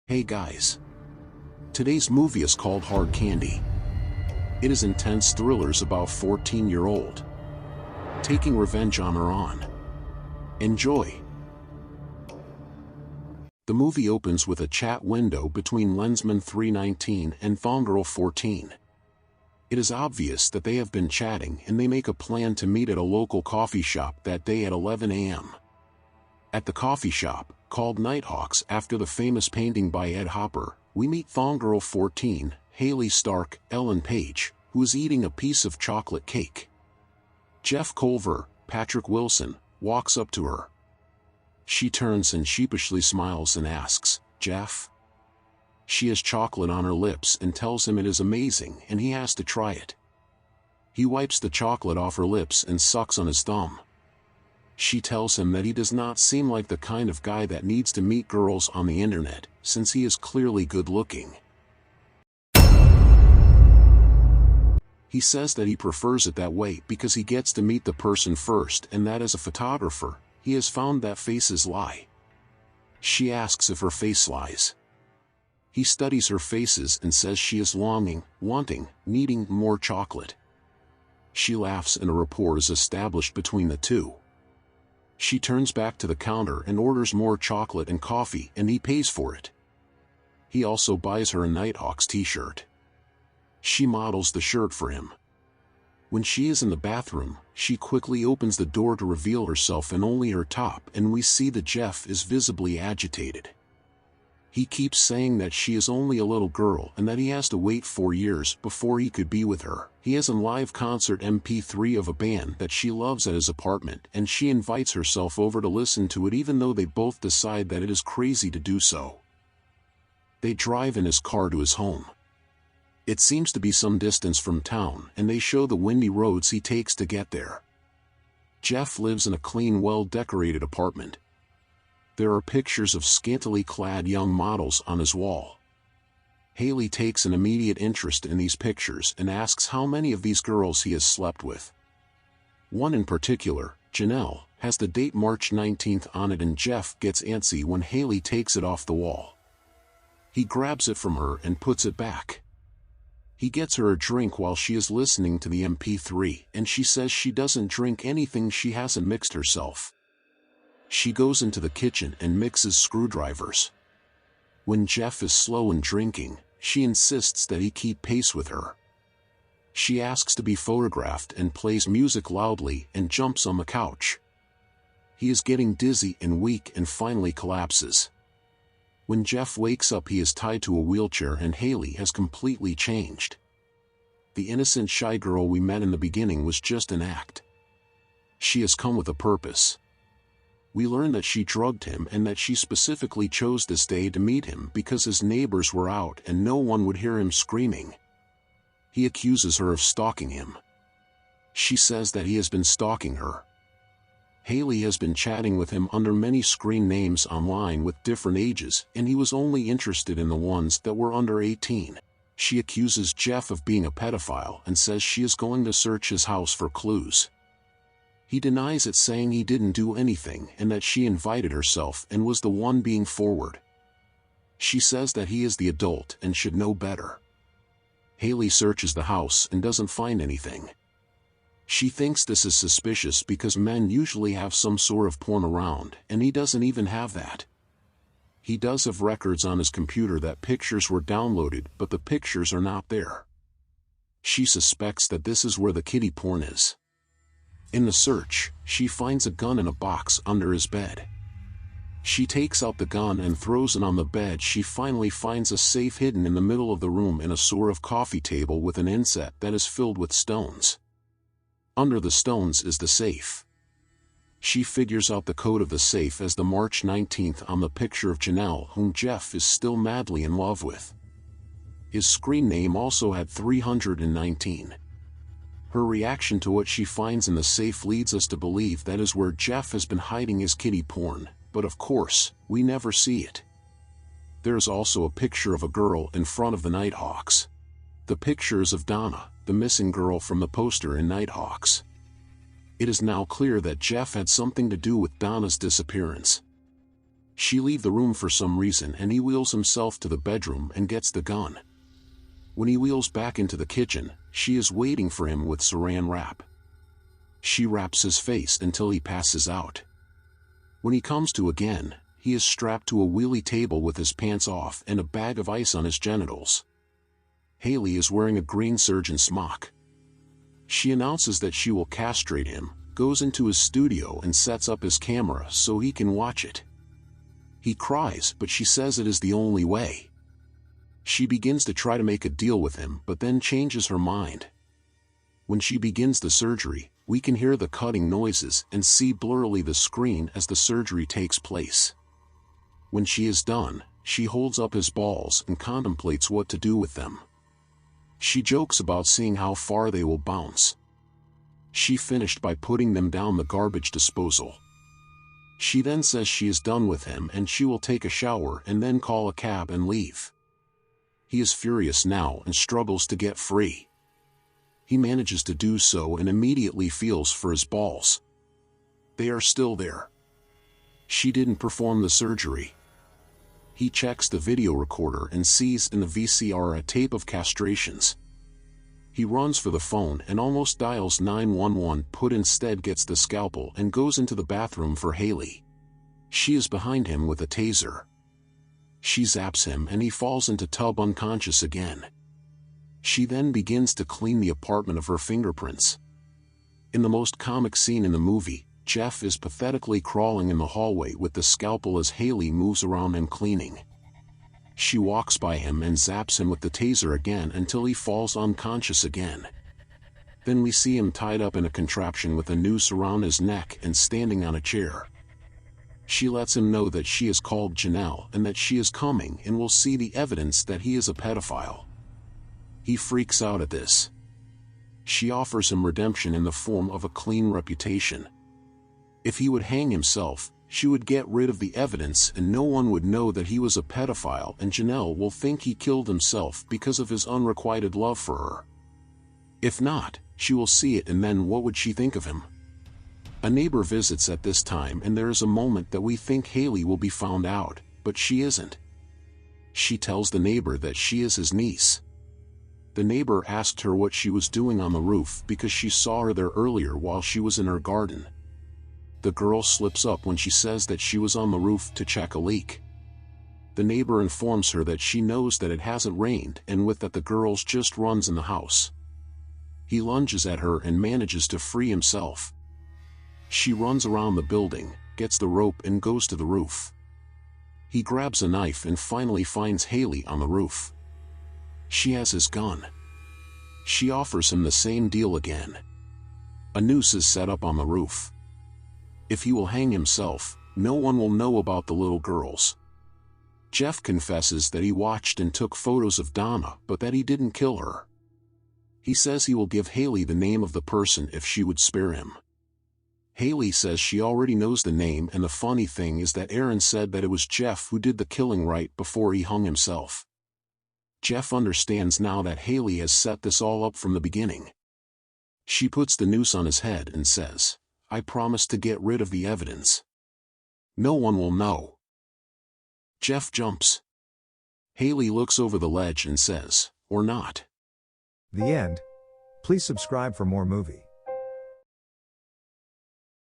Hey guys. Today's movie is called Hard Candy. It is intense thrillers about 14-year-old taking revenge on her aunt. Enjoy. The movie opens with a chat window between Lensman 319 and Thonggirl 14. It is obvious that they have been chatting and they make a plan to meet at a local coffee shop that day at 11 a.m. At the coffee shop, called Nighthawks after the famous painting by Ed Hopper, we meet Thonggirl 14, Haley Stark, Ellen Page, who is eating a piece of chocolate cake. Jeff Culver, Patrick Wilson, walks up to her. She turns and sheepishly smiles and asks, "Jeff?" She has chocolate on her lips and tells him it is amazing and he has to try it. He wipes the chocolate off her lips and sucks on his thumb. She tells him that he does not seem like the kind of guy that needs to meet girls on the internet, since he is clearly good-looking. He says that he prefers it that way because he gets to meet the person first and that as a photographer, he has found that faces lie. She asks if her face lies. He studies her faces and says she is longing, wanting, needing more chocolate. She laughs and a rapport is established between the two. She turns back to the counter and orders more chocolate and coffee and he pays for it. He also buys her a Nighthawks t-shirt. She models the shirt for him. When she is in the bathroom, she quickly opens the door to reveal herself and only her top, and we see that Jeff is visibly agitated. He keeps saying that she is only a little girl and that he has to wait 4 years before he could be with her. He has a live concert MP3 of a band that she loves at his apartment and she invites herself over to listen to it even though they both decide that it is crazy to do so. They drive in his car to his home. It seems to be some distance from town and they show the windy roads he takes to get there. Jeff lives in a clean, well-decorated apartment. There are pictures of scantily clad young models on his wall. Haley takes an immediate interest in these pictures and asks how many of these girls he has slept with. One in particular, Janelle, has the date March 19th on it and Jeff gets antsy when Haley takes it off the wall. He grabs it from her and puts it back. He gets her a drink while she is listening to the MP3 and she says she doesn't drink anything she hasn't mixed herself. She goes into the kitchen and mixes screwdrivers. When Jeff is slow in drinking, she insists that he keep pace with her. She asks to be photographed and plays music loudly and jumps on the couch. He is getting dizzy and weak and finally collapses. When Jeff wakes up, he is tied to a wheelchair and Haley has completely changed. The innocent shy girl we met in the beginning was just an act. She has come with a purpose. We learn that she drugged him and that she specifically chose this day to meet him because his neighbors were out and no one would hear him screaming. He accuses her of stalking him. She says that he has been stalking her. Haley has been chatting with him under many screen names online with different ages and he was only interested in the ones that were under 18. She accuses Jeff of being a pedophile and says she is going to search his house for clues. He denies it, saying he didn't do anything and that she invited herself and was the one being forward. She says that he is the adult and should know better. Haley searches the house and doesn't find anything. She thinks this is suspicious because men usually have some sort of porn around and he doesn't even have that. He does have records on his computer that pictures were downloaded, but the pictures are not there. She suspects that this is where the kiddie porn is. In the search, she finds a gun in a box under his bed. She takes out the gun and throws it on the bed. She finally finds a safe hidden in the middle of the room in a sort of coffee table with an inset that is filled with stones. Under the stones is the safe. She figures out the code of the safe as the March 19th on the picture of Janelle, whom Jeff is still madly in love with. His screen name also had 319. Her reaction to what she finds in the safe leads us to believe that is where Jeff has been hiding his kiddie porn, but of course, we never see it. There is also a picture of a girl in front of the Nighthawks. The picture is of Donna, the missing girl from the poster in Nighthawks. It is now clear that Jeff had something to do with Donna's disappearance. She leaves the room for some reason and he wheels himself to the bedroom and gets the gun. When he wheels back into the kitchen, she is waiting for him with saran wrap. She wraps his face until he passes out. When he comes to again, he is strapped to a wheelie table with his pants off and a bag of ice on his genitals. Haley is wearing a green surgeon smock. She announces that she will castrate him, goes into his studio and sets up his camera so he can watch it. He cries, but she says it is the only way. She begins to try to make a deal with him but then changes her mind. When she begins the surgery, we can hear the cutting noises and see blurrily the screen as the surgery takes place. When she is done, she holds up his balls and contemplates what to do with them. She jokes about seeing how far they will bounce. She finished by putting them down the garbage disposal. She then says she is done with him and she will take a shower and then call a cab and leave. He is furious now and struggles to get free. He manages to do so and immediately feels for his balls. They are still there. She didn't perform the surgery. He checks the video recorder and sees in the VCR a tape of castrations. He runs for the phone and almost dials 911 but instead gets the scalpel and goes into the bathroom for Haley. She is behind him with a taser. She zaps him and he falls into tub unconscious again. She then begins to clean the apartment of her fingerprints. In the most comic scene in the movie, Jeff is pathetically crawling in the hallway with the scalpel as Haley moves around him cleaning. She walks by him and zaps him with the taser again until he falls unconscious again. Then we see him tied up in a contraption with a noose around his neck and standing on a chair. She lets him know that she is called Janelle and that she is coming and will see the evidence that he is a pedophile. He freaks out at this. She offers him redemption in the form of a clean reputation. If he would hang himself, she would get rid of the evidence and no one would know that he was a pedophile and Janelle will think he killed himself because of his unrequited love for her. If not, she will see it and then what would she think of him? A neighbor visits at this time and there is a moment that we think Haley will be found out, but she isn't. She tells the neighbor that she is his niece. The neighbor asked her what she was doing on the roof because she saw her there earlier while she was in her garden. The girl slips up when she says that she was on the roof to check a leak. The neighbor informs her that she knows that it hasn't rained and with that the girl just runs in the house. He lunges at her and manages to free himself. She runs around the building, gets the rope and goes to the roof. He grabs a knife and finally finds Haley on the roof. She has his gun. She offers him the same deal again. A noose is set up on the roof. If he will hang himself, no one will know about the little girls. Jeff confesses that he watched and took photos of Donna but that he didn't kill her. He says he will give Haley the name of the person if she would spare him. Haley says she already knows the name and the funny thing is that Aaron said that it was Jeff who did the killing right before he hung himself. Jeff understands now that Haley has set this all up from the beginning. She puts the noose on his head and says, "I promise to get rid of the evidence. No one will know." Jeff jumps. Haley looks over the ledge and says, "Or not." The end. Please subscribe for more movie.